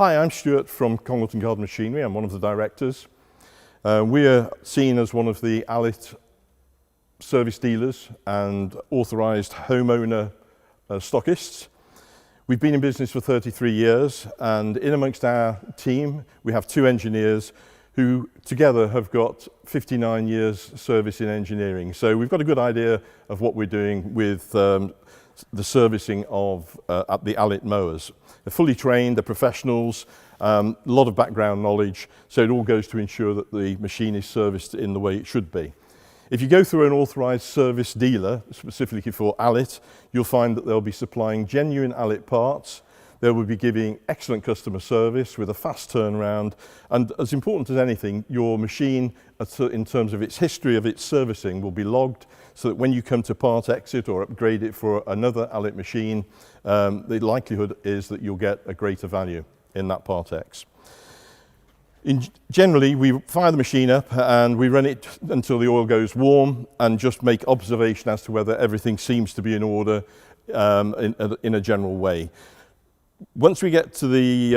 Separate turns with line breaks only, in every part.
Hi, I'm Stuart from Congleton Garden Machinery. I'm one of the directors. We're seen as one of the Allett service dealers and authorised homeowner stockists. We've been in business for 33 years, and in amongst our team we have 2 engineers who together have got 59 years service in engineering. So we've got a good idea of what we're doing with the servicing of at the Allett mowers. They're fully trained, they're professionals, a lot of background knowledge, so it all goes to ensure that the machine is serviced in the way it should be. If you go through an authorised service dealer, specifically for Allett, you'll find that they'll be supplying genuine Allett parts. They will be giving excellent customer service with a fast turnaround, and as important as anything, your machine, in terms of its history of its servicing, will be logged so that when you come to part exit or upgrade it for another Allett machine, the likelihood is that you'll get a greater value in that part X. Generally, we fire the machine up and we run it until the oil goes warm and just make observation as to whether everything seems to be in order in a general way. Once we get to the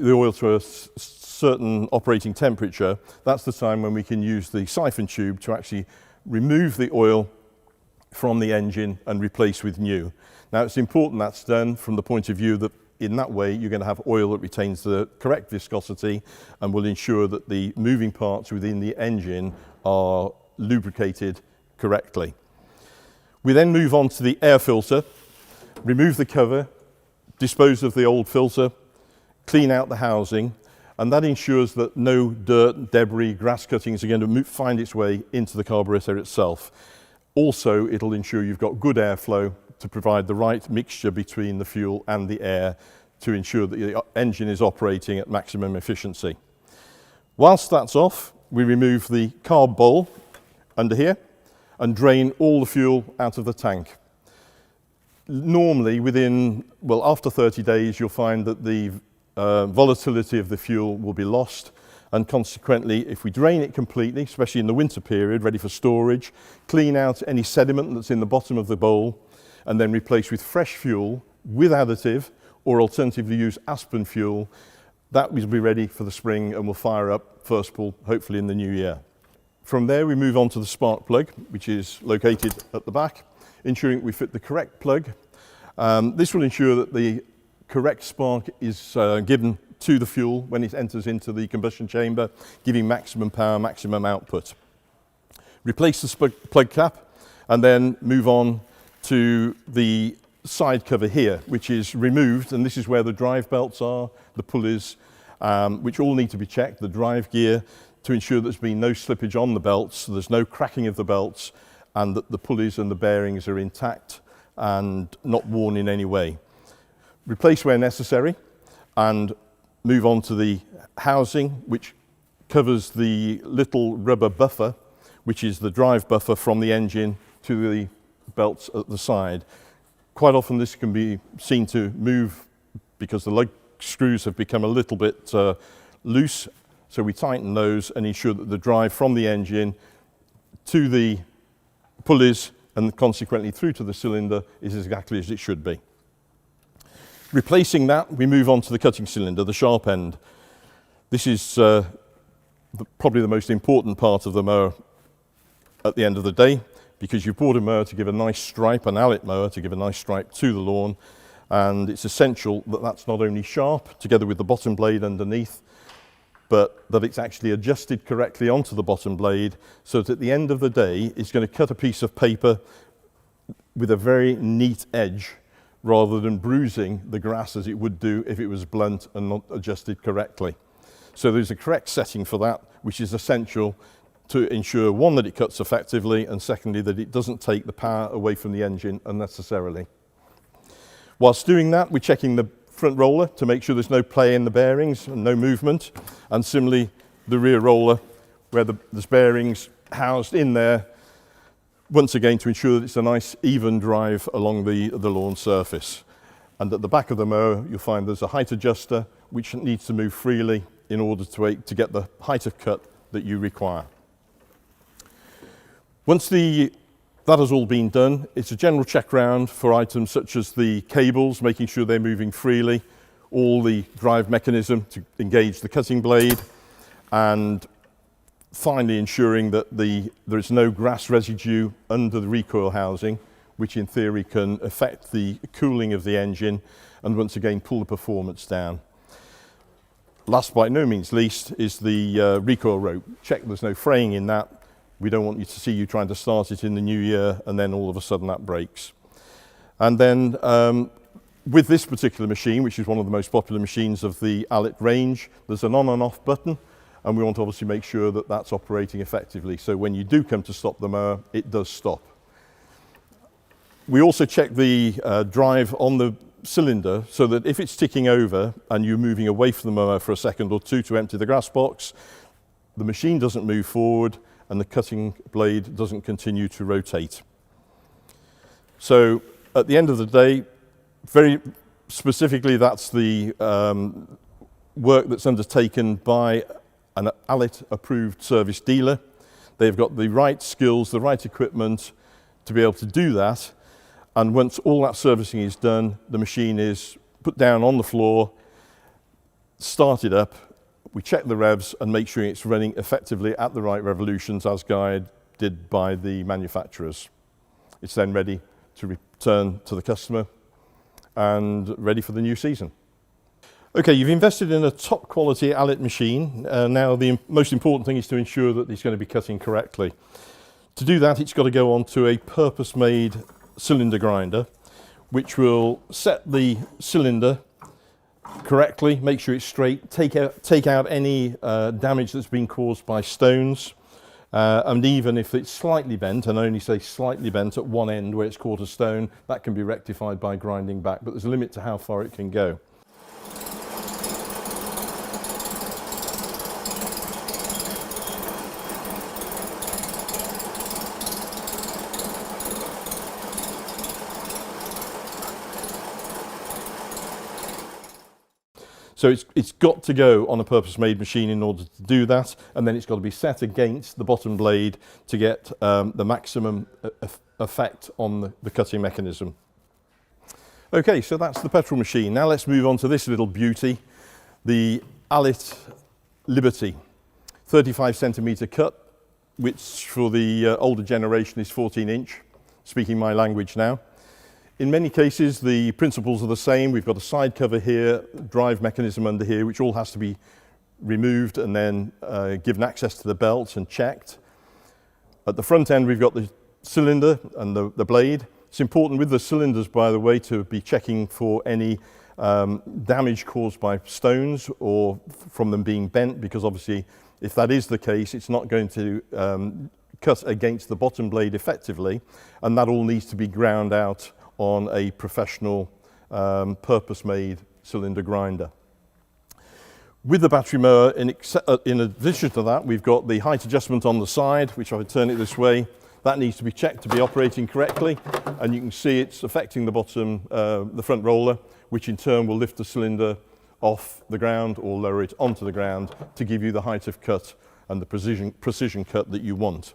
oil to a certain operating temperature, that's the time when we can use the siphon tube to actually remove the oil from the engine and replace with new. Now, it's important that's done from the point of view that in that way you're going to have oil that retains the correct viscosity and will ensure that the moving parts within the engine are lubricated correctly. We then move on to the air filter, remove the cover, dispose of the old filter, clean out the housing, and that ensures that no dirt, debris, grass cuttings are going to find its way into the carburetor itself. Also, it'll ensure you've got good airflow to provide the right mixture between the fuel and the air to ensure that the engine is operating at maximum efficiency. Whilst that's off, we remove the carb bowl under here and drain all the fuel out of the tank. Normally after 30 days, you'll find that the volatility of the fuel will be lost, and consequently, if we drain it completely, especially in the winter period, ready for storage, clean out any sediment that's in the bottom of the bowl, and then replace with fresh fuel with additive, or alternatively use aspen fuel, that will be ready for the spring and will fire up first pull, hopefully in the new year. From there, we move on to the spark plug, which is located at the back, ensuring we fit the correct plug. This will ensure that the correct spark is given to the fuel when it enters into the combustion chamber, giving maximum power, maximum output. Replace the plug cap and then move on to the side cover here, which is removed, and this is where the drive belts are, the pulleys, which all need to be checked, the drive gear, to ensure there's been no slippage on the belts, so there's no cracking of the belts, and that the pulleys and the bearings are intact and not worn in any way. Replace where necessary and move on to the housing, which covers the little rubber buffer, which is the drive buffer from the engine to the belts at the side. Quite often this can be seen to move because the lug screws have become a little bit loose, so we tighten those and ensure that the drive from the engine to the pulleys and consequently through to the cylinder is exactly as it should be. Replacing that, we move on to the cutting cylinder, the sharp end. This is probably the most important part of the mower at the end of the day, because you bought a mower to give a nice stripe, an Allett mower to give a nice stripe to the lawn, and it's essential that that's not only sharp together with the bottom blade underneath, but that it's actually adjusted correctly onto the bottom blade, so that at the end of the day it's going to cut a piece of paper with a very neat edge rather than bruising the grass as it would do if it was blunt and not adjusted correctly. So there's a correct setting for that, which is essential to ensure, one, that it cuts effectively, and secondly, that it doesn't take the power away from the engine unnecessarily. Whilst doing that, we're checking the front roller to make sure there's no play in the bearings and no movement, and similarly the rear roller where there's bearings housed in there, once again to ensure that it's a nice even drive along the lawn surface. And at the back of the mower you'll find there's a height adjuster which needs to move freely in order to get the height of cut that you require. Once that has all been done, it's a general check round for items such as the cables, making sure they're moving freely. all the drive mechanism to engage the cutting blade, and finally ensuring that there is no grass residue under the recoil housing, which in theory can affect the cooling of the engine and once again pull the performance down. Last by no means least is the recoil rope. Check there's no fraying in that. We don't want you to see you trying to start it in the new year and then all of a sudden that breaks. And then with this particular machine, which is one of the most popular machines of the Allett range, there's an on and off button, and we want to obviously make sure that that's operating effectively. So when you do come to stop the mower, it does stop. We also check the drive on the cylinder so that if it's ticking over and you're moving away from the mower for a second or two to empty the grass box, the machine doesn't move forward and the cutting blade doesn't continue to rotate. So at the end of the day, very specifically, that's the work that's undertaken by an Allett approved service dealer. They've got the right skills, the right equipment to be able to do that. And once all that servicing is done, the machine is put down on the floor, started up, we check the revs and make sure it's running effectively at the right revolutions as guided by the manufacturers. It's then ready to return to the customer and ready for the new season. Okay, you've invested in a top quality Allett machine. Now the most important thing is to ensure that it's going to be cutting correctly. To do that, it's got to go onto a purpose-made cylinder grinder, which will set the cylinder correctly, make sure it's straight, take out any damage that's been caused by stones, and even if it's slightly bent, and I only say slightly bent at one end where it's caught a stone, that can be rectified by grinding back, but there's a limit to how far it can go. So it's got to go on a purpose-made machine in order to do that, and then it's got to be set against the bottom blade to get the maximum effect on the cutting mechanism. Okay, so that's the petrol machine. Now let's move on to this little beauty, the Allett Liberty, 35 centimetre cut, which for the older generation is 14-inch, speaking my language now. In many cases, the principles are the same. We've got a side cover here, drive mechanism under here, which all has to be removed and then given access to the belt and checked. At the front end, we've got the cylinder and the blade. It's important with the cylinders, by the way, to be checking for any damage caused by stones or from them being bent, because obviously, if that is the case, it's not going to cut against the bottom blade effectively, and that all needs to be ground out on a professional purpose-made cylinder grinder. With the battery mower, in addition to that, we've got the height adjustment on the side, which if I turn it this way, that needs to be checked to be operating correctly, and you can see it's affecting the bottom, the front roller, which in turn will lift the cylinder off the ground or lower it onto the ground to give you the height of cut and the precision cut that you want.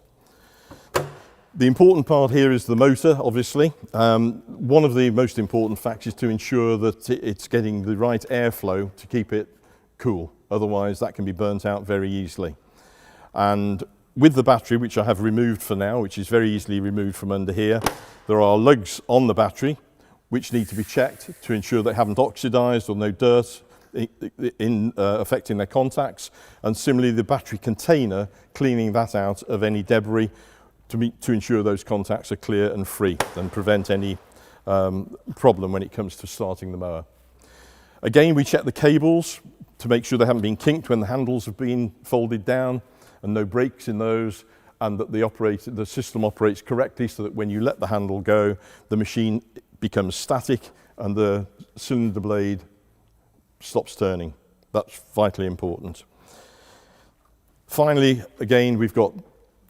The important part here is the motor, obviously. One of the most important facts is to ensure that it's getting the right airflow to keep it cool. Otherwise, that can be burnt out very easily. And with the battery, which I have removed for now, which is very easily removed from under here, there are lugs on the battery which need to be checked to ensure they haven't oxidized or no dirt affecting their contacts. And similarly, the battery container, cleaning that out of any debris to ensure those contacts are clear and free and prevent any problem when it comes to starting the mower. Again, we check the cables to make sure they haven't been kinked when the handles have been folded down and no breaks in those, and that the system operates correctly so that when you let the handle go, the machine becomes static and the cylinder blade stops turning. That's vitally important. Finally, again, we've got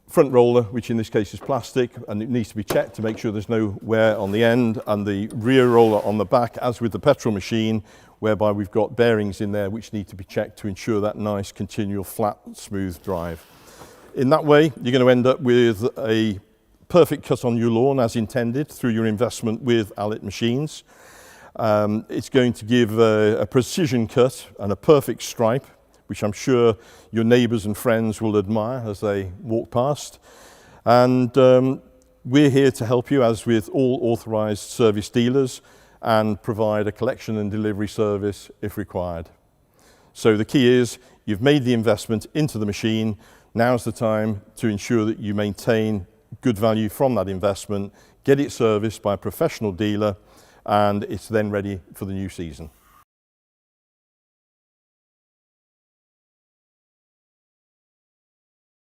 front roller, which in this case is plastic, and it needs to be checked to make sure there's no wear on the end, and the rear roller on the back, as with the petrol machine, whereby we've got bearings in there which need to be checked to ensure that nice continual flat smooth drive. In that way, you're going to end up with a perfect cut on your lawn as intended through your investment with Allett machines. It's going to give a precision cut and a perfect stripe, which I'm sure your neighbours and friends will admire as they walk past. And we're here to help you, as with all authorised service dealers, and provide a collection and delivery service if required. So the key is, you've made the investment into the machine. Now's the time to ensure that you maintain good value from that investment, get it serviced by a professional dealer, and it's then ready for the new season.